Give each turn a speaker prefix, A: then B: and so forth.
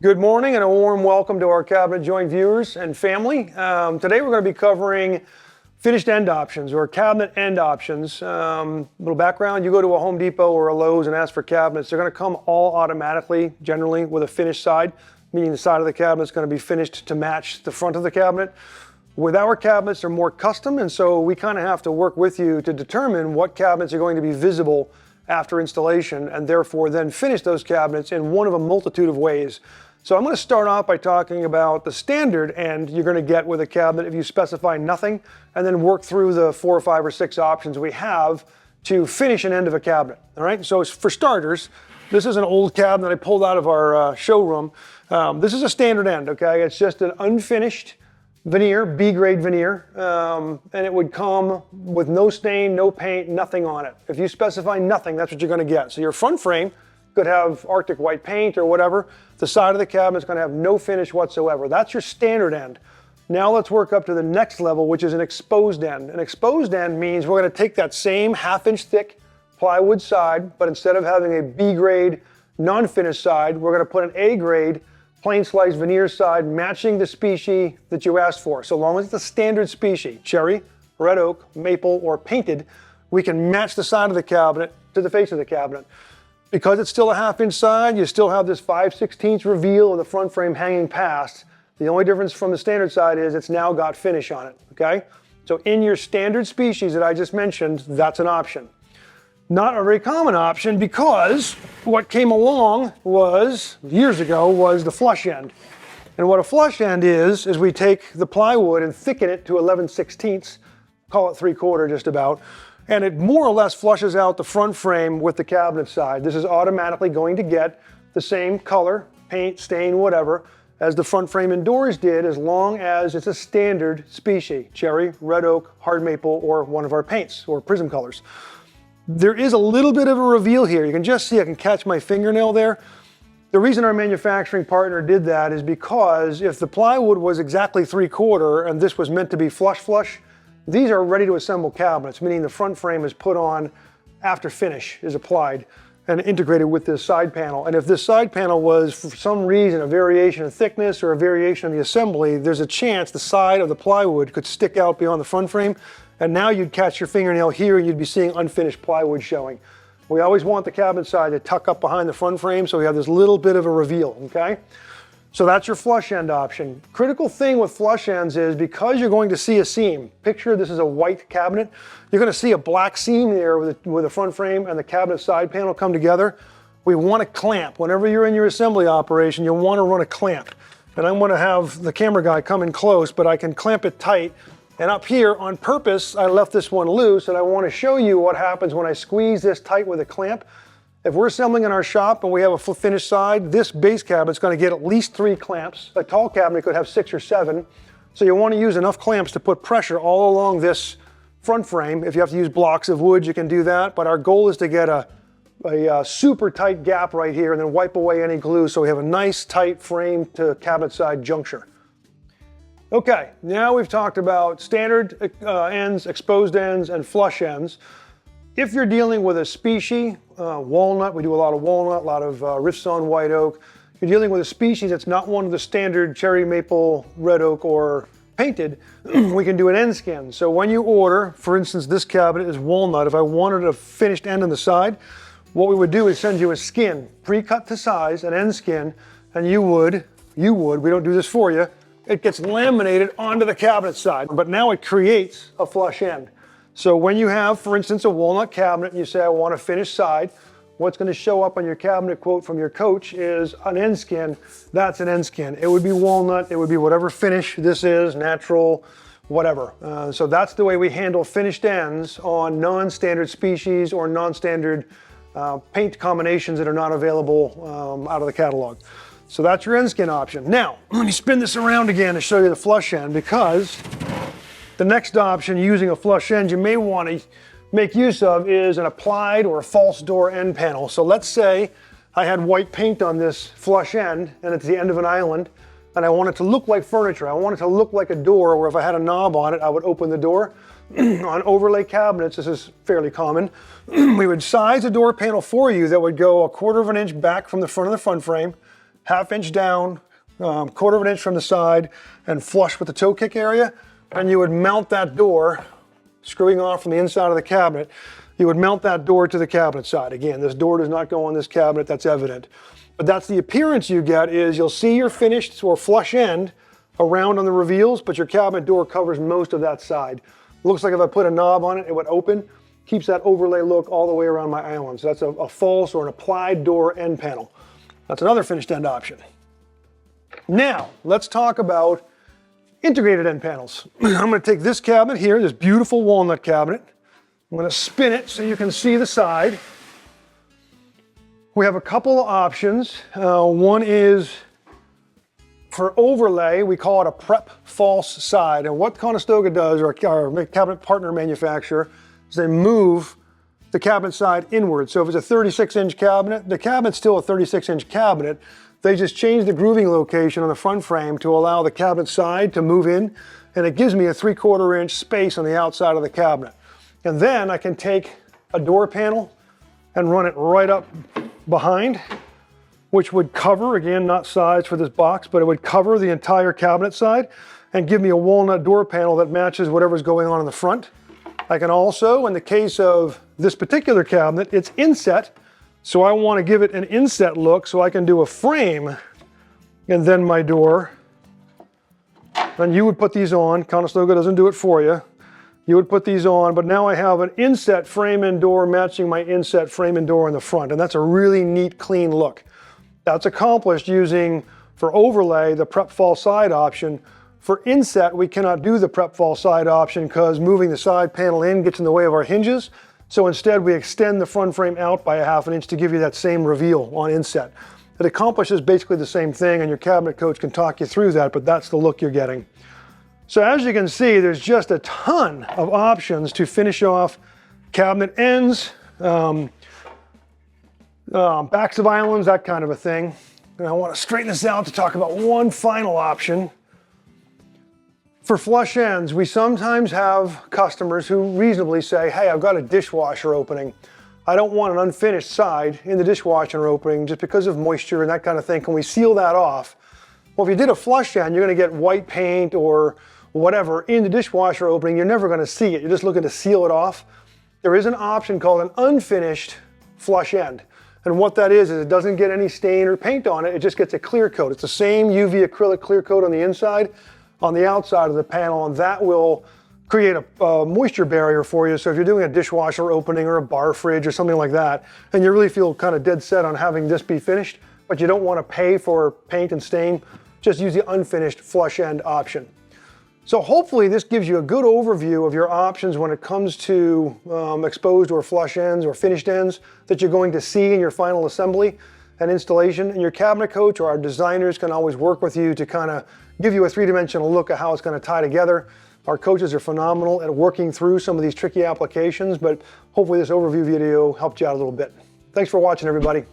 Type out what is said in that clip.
A: Good morning and a warm welcome to our cabinet joint viewers and family. Today we're going to be covering finished end options or cabinet end options. Little background, you go to a Home Depot or a Lowe's and ask for cabinets, they're going to come all automatically, generally with a finished side, meaning the side of the cabinet is going to be finished to match the front of the cabinet. With our cabinets, they're more custom, and so we kind of have to work with you to determine what cabinets are going to be visible after installation and therefore then finish those cabinets in one of a multitude of ways. So I'm going to start off by talking about the standard end you're going to get with a cabinet if you specify nothing, and then work through the 4 or 5 or 6 options we have to finish an end of a cabinet. All right, so for starters, this is an old cabinet I pulled out of our showroom. This is a standard end, okay? It's just an unfinished veneer, B-grade veneer, and it would come with no stain, no paint, nothing on it. If you specify nothing, that's what you're going to get. So your front frame could have Arctic white paint or whatever. The side of the cabinet is going to have no finish whatsoever. That's your standard end. Now let's work up to the next level, which is an exposed end. An exposed end means we're going to take that same half-inch thick plywood side, but instead of having a B-grade non-finished side, we're going to put an A-grade plain sliced veneer side matching the species that you asked for. So long as it's a standard species, cherry, red oak, maple, or painted, we can match the side of the cabinet to the face of the cabinet. Because it's still a half-inch side, you still have this 5/16 reveal of the front frame hanging past. The only difference from the standard side is it's now got finish on it, okay? So in your standard species that I just mentioned, that's an option. Not a very common option because what came along years ago, was the flush end. And what a flush end is we take the plywood and thicken it to 11/16, call it 3/4 just about, and it more or less flushes out the front frame with the cabinet side. This is automatically going to get the same color, paint, stain, whatever, as the front frame indoors did, as long as it's a standard species, cherry, red oak, hard maple, or one of our paints, or prism colors. There is a little bit of a reveal here. You can just see I can catch my fingernail there. The reason our manufacturing partner did that is because if the plywood was exactly 3/4 and this was meant to be flush, these are ready to assemble cabinets, meaning the front frame is put on after finish is applied and integrated with this side panel. And if this side panel was, for some reason, a variation of thickness or a variation of the assembly, there's a chance the side of the plywood could stick out beyond the front frame, and now you'd catch your fingernail here and you'd be seeing unfinished plywood showing. We always want the cabinet side to tuck up behind the front frame so we have this little bit of a reveal, okay? So that's your flush end option. Critical thing with flush ends is because you're going to see a seam. Picture this is a white cabinet. You're going to see a black seam there with the front frame and the cabinet side panel come together. We want to clamp. Whenever you're in your assembly operation, you'll want to run a clamp. And I'm going to have the camera guy come in close, but I can clamp it tight. And up here, on purpose, I left this one loose, and I want to show you what happens when I squeeze this tight with a clamp. If we're assembling in our shop and we have a full finished side, this base cabinet's going to get at least 3 clamps. A tall cabinet could have 6 or 7. So you want to use enough clamps to put pressure all along this front frame. If you have to use blocks of wood, you can do that. But our goal is to get a super tight gap right here and then wipe away any glue so we have a nice tight frame to cabinet side juncture. Okay, now we've talked about standard ends, exposed ends, and flush ends. If you're dealing with a species, walnut, we do a lot of walnut, a lot of riffs on white oak. You're dealing with a species that's not one of the standard cherry, maple, red oak, or painted, we can do an end skin. So when you order, for instance, this cabinet is walnut. If I wanted a finished end on the side, what we would do is send you a skin, pre-cut to size, an end skin, and we don't do this for you, it gets laminated onto the cabinet side, but now it creates a flush end. So when you have, for instance, a walnut cabinet and you say, I want a finished side, what's going to show up on your cabinet quote from your coach is an end skin. That's an end skin. It would be walnut. It would be whatever finish this is, natural, whatever. So that's the way we handle finished ends on non-standard species or non-standard paint combinations that are not available out of the catalog. So that's your end skin option. Now, let me spin this around again to show you the flush end, because the next option using a flush end you may want to make use of is an applied or a false door end panel. So let's say I had white paint on this flush end and it's the end of an island and I want it to look like furniture. I want it to look like a door where if I had a knob on it, I would open the door. On overlay cabinets, this is fairly common, we would size a door panel for you that would go 1/4 of an inch back from the front of the front frame 1/2 inch down, 1/4 of an inch from the side, and flush with the toe kick area. And you would mount that door, screwing off from the inside of the cabinet, you would mount that door to the cabinet side. Again, this door does not go on this cabinet, that's evident. But that's the appearance you get, is you'll see your finished or flush end around on the reveals, but your cabinet door covers most of that side. Looks like if I put a knob on it, it would open. Keeps that overlay look all the way around my island. So that's a false or an applied door end panel. That's another finished end option. Now, let's talk about integrated end panels. I'm going to take this cabinet here, this beautiful walnut cabinet. I'm going to spin it so you can see the side. We have a couple of options. One is for overlay, we call it a prep false side. And what Conestoga does, or our cabinet partner manufacturer, is they move the cabinet side inward. So if it's a 36-inch cabinet, the cabinet's still a 36-inch cabinet. They just change the grooving location on the front frame to allow the cabinet side to move in, and it gives me a 3/4 inch space on the outside of the cabinet. And then I can take a door panel and run it right up behind, which would cover, again, not size for this box, but it would cover the entire cabinet side and give me a walnut door panel that matches whatever's going on in the front. I can also, in the case of this particular cabinet, it's inset, so I want to give it an inset look, so I can do a frame and then my door. And you would put these on. Conestoga doesn't do it for you. You would put these on, but now I have an inset frame and door matching my inset frame and door in the front, and that's a really neat, clean look. That's accomplished using, for overlay, the prep fall side option. For inset, we cannot do the prep fall side option because moving the side panel in gets in the way of our hinges. So instead, we extend the front frame out by a 1/2 inch to give you that same reveal on inset. It accomplishes basically the same thing, and your cabinet coach can talk you through that, but that's the look you're getting. So as you can see, there's just a ton of options to finish off cabinet ends, backs of islands, that kind of a thing. And I want to straighten this out to talk about one final option. For flush ends, we sometimes have customers who reasonably say, hey, I've got a dishwasher opening. I don't want an unfinished side in the dishwasher opening just because of moisture and that kind of thing. Can we seal that off? Well, if you did a flush end, you're going to get white paint or whatever in the dishwasher opening. You're never going to see it. You're just looking to seal it off. There is an option called an unfinished flush end. And what that is it doesn't get any stain or paint on it. It just gets a clear coat. It's the same UV acrylic clear coat on the inside, on the outside of the panel, and that will create a moisture barrier for you. So if you're doing a dishwasher opening or a bar fridge or something like that, and you really feel kind of dead set on having this be finished, but you don't want to pay for paint and stain, just use the unfinished flush end option. So hopefully this gives you a good overview of your options when it comes to exposed or flush ends or finished ends that you're going to see in your final assembly and installation. And your cabinet coach or our designers can always work with you to kind of give you a three-dimensional look at how it's going to tie together. Our coaches are phenomenal at working through some of these tricky applications, but hopefully this overview video helped you out a little bit. Thanks for watching, everybody.